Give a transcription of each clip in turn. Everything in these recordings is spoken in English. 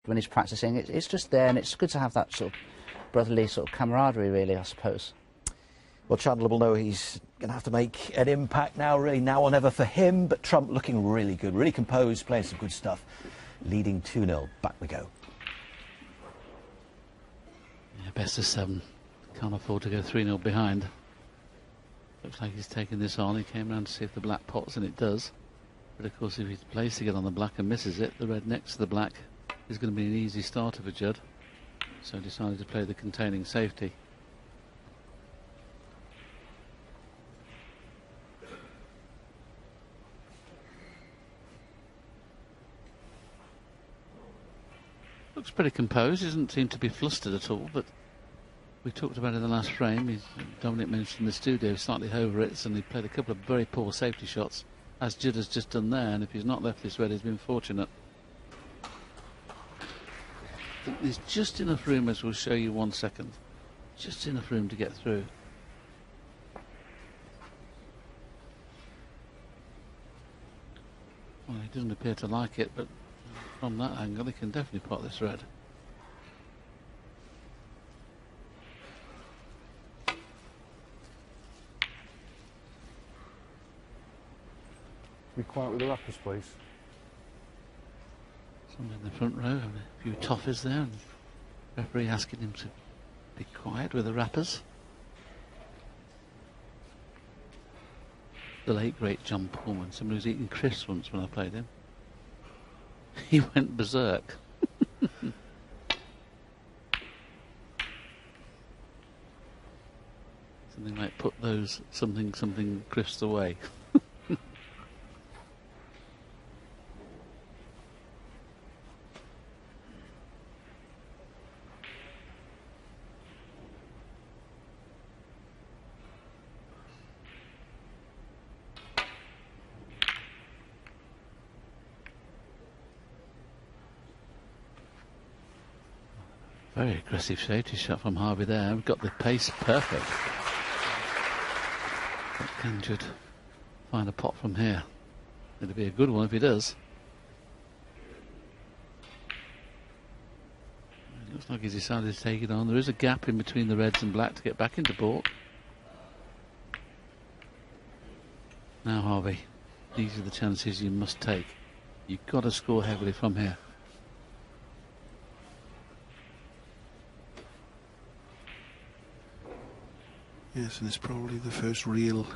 when he's practising. It's just there, and it's good to have that sort of brotherly sort of camaraderie, really, I suppose. Well, Chandler will know he's going to have to make an impact now, really, now or never for him. But Trump looking really good, really composed, playing some good stuff. Leading 2-0. Back we go. Yeah, best of 7. Can't afford to go 3-0 behind. Looks like he's taking this on. He came round to see if the black pots, and it does. But of course, if he plays to get on the black and misses it, the red next to the black is going to be an easy starter for Judd. So he decided to play the containing safety. Looks pretty composed, doesn't seem to be flustered at all, but we talked about it in the last frame. Dominic mentioned in the studio slightly over it, and he played a couple of very poor safety shots, as Judd has just done there, and if he's not left this red, he's been fortunate. I think there's just enough room, as we'll show you 1 second, just enough room to get through. Well, he doesn't appear to like it, but from that angle, he can definitely pot this red. Be quiet with the rappers, please. Someone in the front row, and a few toffees there, and the referee asking him to be quiet with the rappers. The late great John Pullman, somebody was eating crisps once when I played him. He went berserk. Something like put those something crisps away. Very aggressive safety shot from Harvey there. We've got the pace perfect. But can Judd find a pot from here? It'll be a good one if he does. It looks like he's decided to take it on. There is a gap in between the reds and black to get back into port. Now, Harvey, these are the chances you must take. You've got to score heavily from here. Yes, and it's probably the first real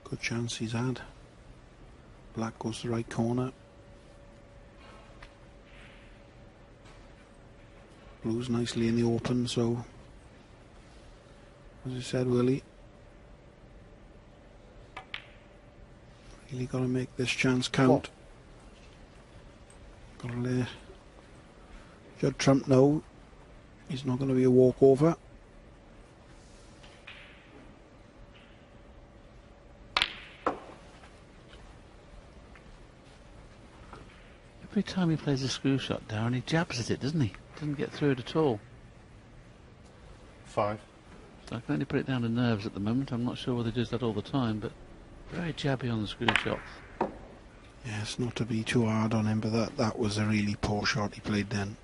good chance he's had. Black goes to the right corner. Blue's nicely in the open, so as I said, Willie, really got to make this chance count. Got to let Judd Trump know he's not going to be a walkover. Every time he plays a screw shot, Darren, he jabs at it, doesn't he? Doesn't get through it at all. 5. So I can only put it down to nerves at the moment. I'm not sure whether he does that all the time, but very jabby on the screw shots. Yes, not to be too hard on him, but that was a really poor shot he played then.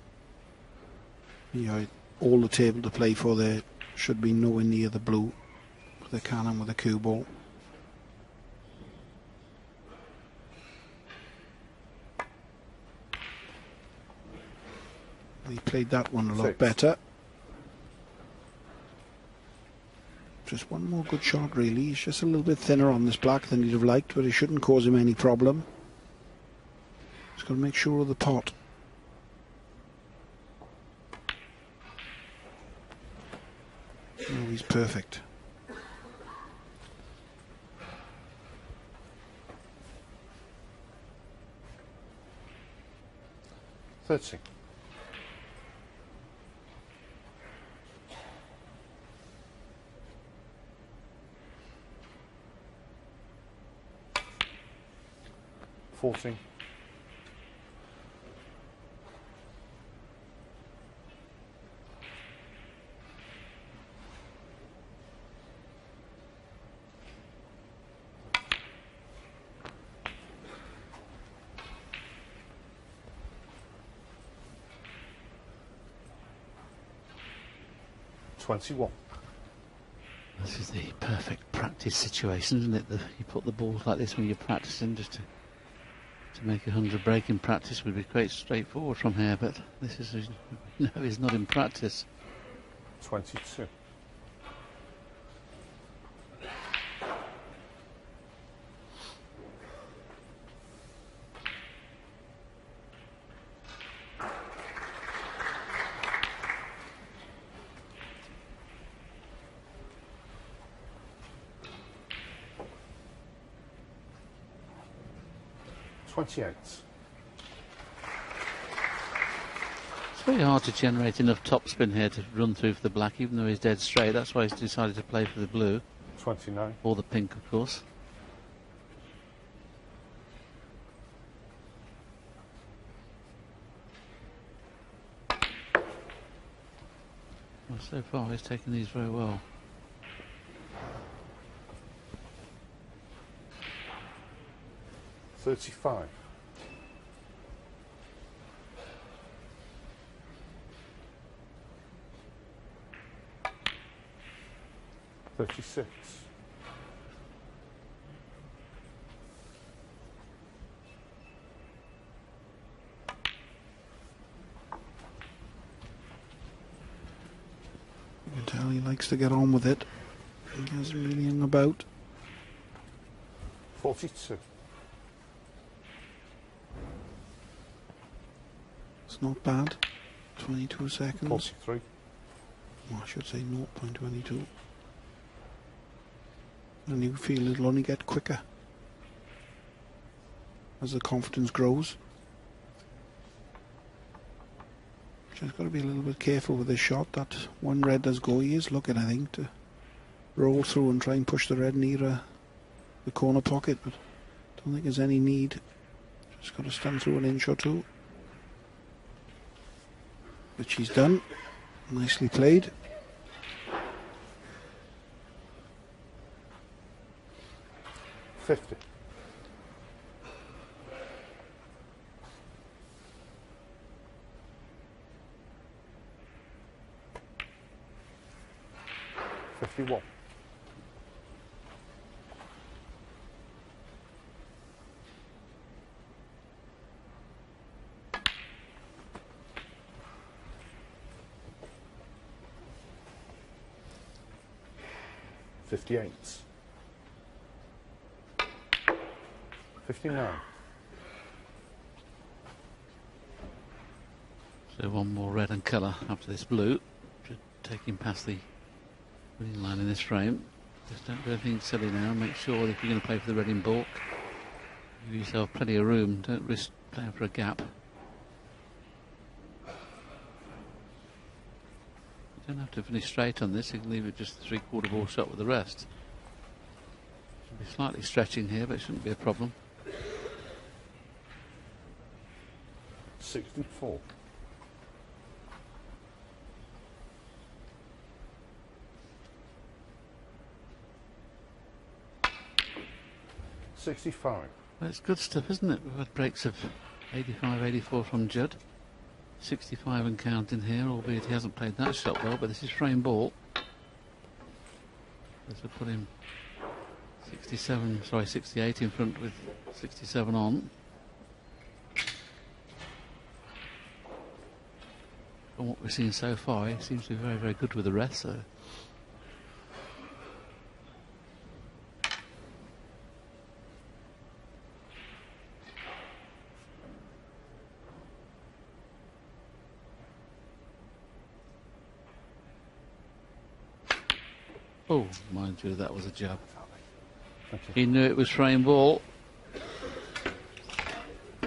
You know, all the table to play for there should be nowhere near the blue with the cannon with the cue ball. He played that one a lot better. Just one more good shot, really. He's just a little bit thinner on this black than he'd have liked, but it shouldn't cause him any problem. Just got to make sure of the pot. Oh, he's perfect. $30. $40. 21. This is the perfect practice situation, isn't it? You put the balls like this when you're practicing, just to make 100 break in practice would be quite straightforward from here, but this is, no, it's not in practice. 22. It's very hard to generate enough topspin here to run through for the black, even though he's dead straight. That's why he's decided to play for the blue. 29. Or the pink, of course. Well, so far he's taken these very well. $35. 36. You can tell he likes to get on with it. He hasn't really hung about. 42. It's not bad. 22 seconds. 43. Well, I should say 0.22. And you feel it'll only get quicker as the confidence grows. Just got to be a little bit careful with this shot. That one red does go. He is looking, I think, to roll through and try and push the red nearer the corner pocket, but don't think there's any need. Just got to stand through an inch or two, which he's done. Nicely played. $50. 51. 58. 59. So one more red and colour after this blue. Just taking past the winning line in this frame. Just don't do anything silly now. Make sure that if you're going to play for the red in baulk, give yourself plenty of room. Don't risk playing for a gap. You don't have to finish straight on this. You can leave it just a 3/4 ball shot with the rest. Should be slightly stretching here, but it shouldn't be a problem. 64. 65. Well, it's good stuff, isn't it? We've had breaks of 85, 84 from Judd. 65 and counting here, albeit he hasn't played that shot well, but this is frame ball. This will put him 68 in front with 67 on. From what we've seen so far, he seems to be very, very good with the rest, so. Oh, mind you, that was a jab. He knew it was frame ball.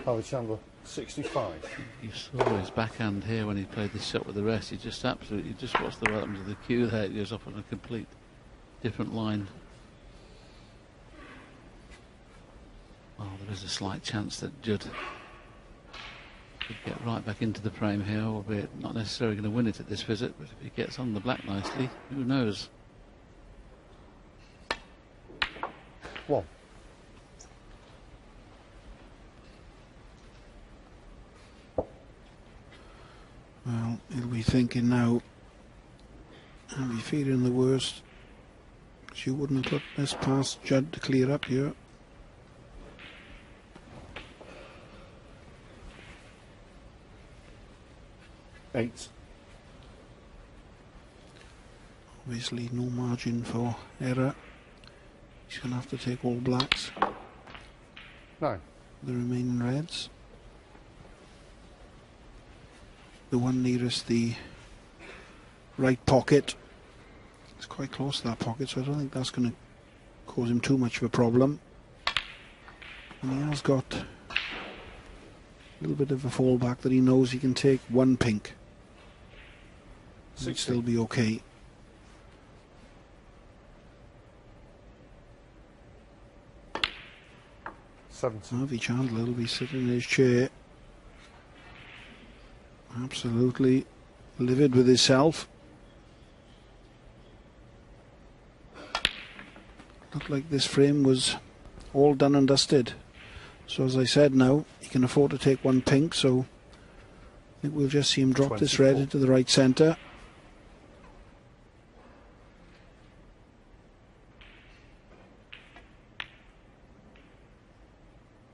Harvey Chandler, 65. You saw his backhand here when he played this shot with the rest. You just absolutely, just watch the development of the cue there. It goes off on a complete different line. Well, there is a slight chance that Judd could get right back into the frame here, albeit not necessarily going to win it at this visit, but if he gets on the black nicely, who knows? 1. Well, he'll be thinking now, I'll be feeling the worst. She wouldn't put this past Judd to clear up here. Eight. Obviously no margin for error. He's going to have to take all blacks. 9. The remaining reds. The one nearest the right pocket. It's quite close to that pocket, so I don't think that's going to cause him too much of a problem. And he has got a little bit of a fallback that he knows he can take one pink. He'll still be okay. Harvey Chandler will be sitting in his chair, absolutely livid with himself. Looked like this frame was all done and dusted. So as I said, now he can afford to take one pink, so I think we'll just see him drop 24. This red into the right centre.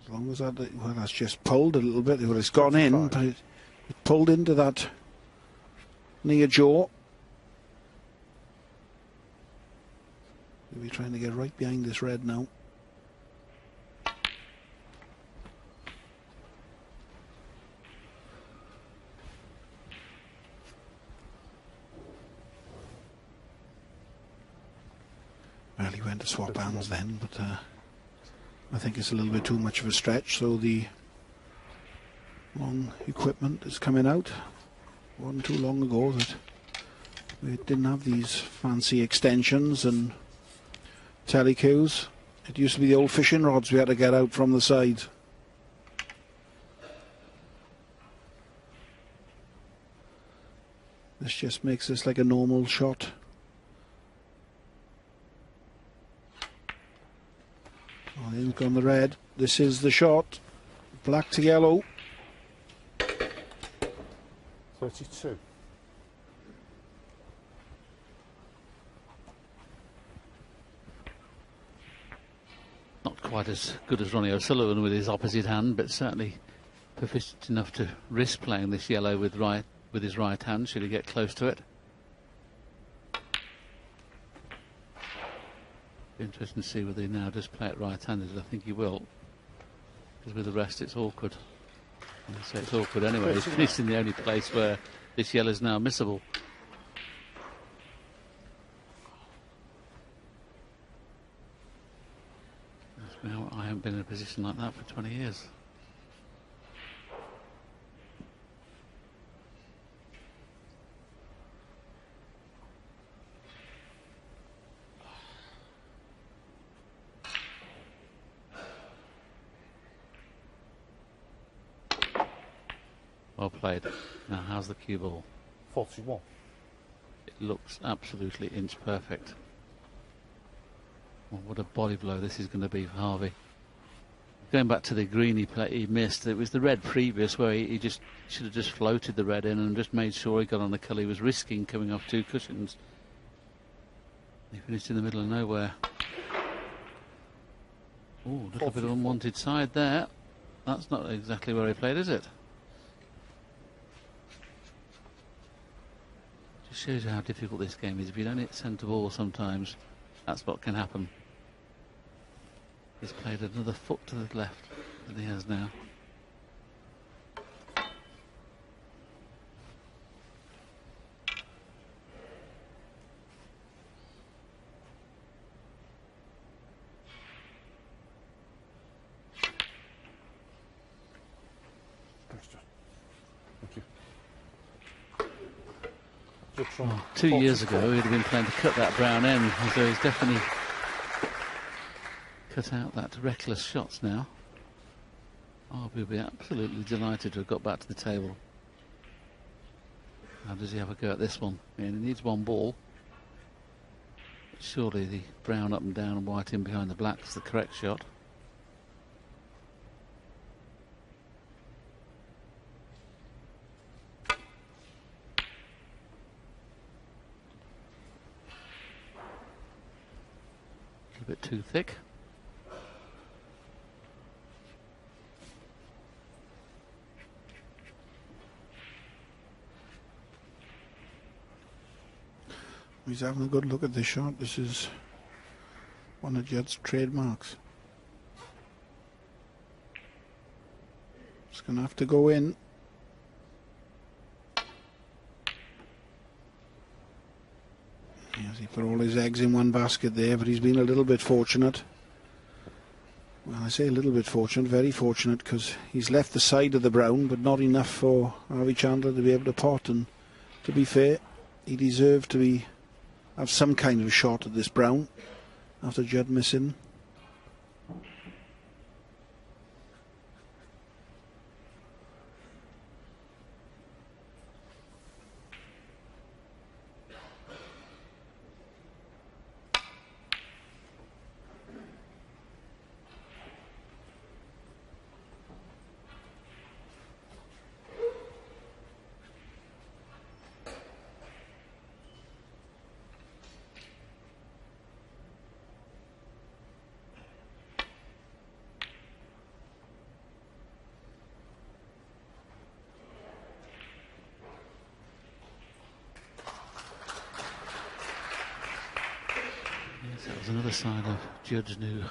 As long as that, well, that's just pulled a little bit. Well, it's gone in, but it pulled into that near jaw. We'll be trying to get right behind this red now. Well, he went to swap hands then, but I think it's a little bit too much of a stretch, so the long equipment is coming out. It wasn't too long ago that we didn't have these fancy extensions and telecues. It used to be the old fishing rods we had to get out from the side. This just makes this like a normal shot. Oh, he's gone the red. This is the shot. Black to yellow. 32. Not quite as good as Ronnie O'Sullivan with his opposite hand, but certainly proficient enough to risk playing this yellow with his right hand should he get close to it. Be interesting to see whether he now just play it right-handed. I think he will, because with the rest it's awkward. So it's awkward anyway. He's finished in the only place where this yellow is now missable. I haven't been in a position like that for 20 years. Well played. Now how's the cue ball? 41. It looks absolutely inch perfect. Well, what a body blow this is going to be for Harvey. Going back to the green he missed, it was the red previous where he just should have just floated the red in and just made sure he got on the colour. He was risking coming off two cushions. He finished in the middle of nowhere. Oh, a little bit of unwanted side there. That's not exactly where he played, is it? Just shows you how difficult this game is. If you don't hit centre ball sometimes, that's what can happen. He's played another foot to the left than he has now. Thanks, Judd. Thank you. Well, 2 years ago he'd have been playing to cut that brown end, so he's definitely cut out that reckless shots now. Oh, we'll be absolutely delighted to have got back to the table. How does he have a go at this one? Yeah, he needs one ball. Surely the brown up and down and white in behind the black is the correct shot. A bit too thick. He's having a good look at this shot. This is one of Judd's trademarks. It's going to have to go in. Yes, he put all his eggs in one basket there, but he's been a little bit fortunate. Well, I say a little bit fortunate, very fortunate, because he's left the side of the brown, but not enough for Harvey Chandler to be able to pot. And to be fair, he deserved to have some kind of shot at this brown after Judd missing. That was another sign of Judd's new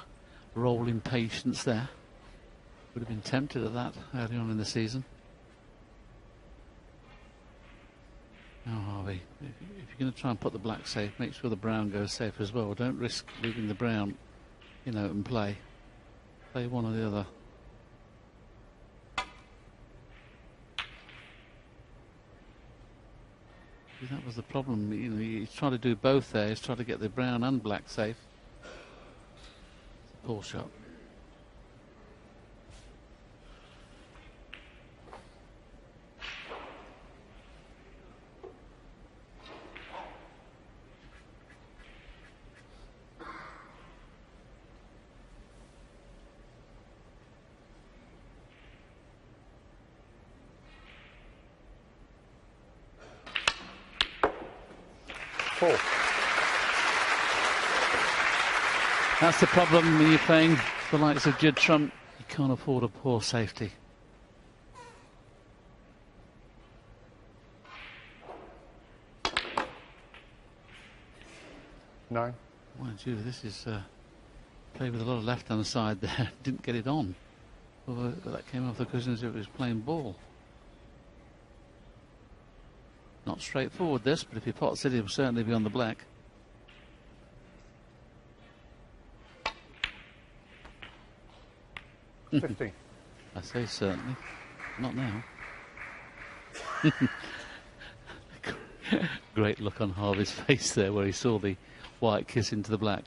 rolling patience there. Would have been tempted at that early on in the season. Now, Harvey, if you're going to try and put the black safe, make sure the brown goes safe as well. Don't risk leaving the brown in open play. Play one or the other. That was the problem. You know, he's trying to do both there. He's trying to get the brown and black safe. Poor shot. Four. That's the problem when you're playing the likes of Judd Trump. You can't afford a poor safety. Nine. Mind you, this is played with a lot of left on the side there. Didn't get it on. Although that came off the cushions, it was playing ball. Not straightforward this, but if he pots it, he'll certainly be on the black. $50. I say certainly. Not now. Great look on Harvey's face there where he saw the white kiss into the black.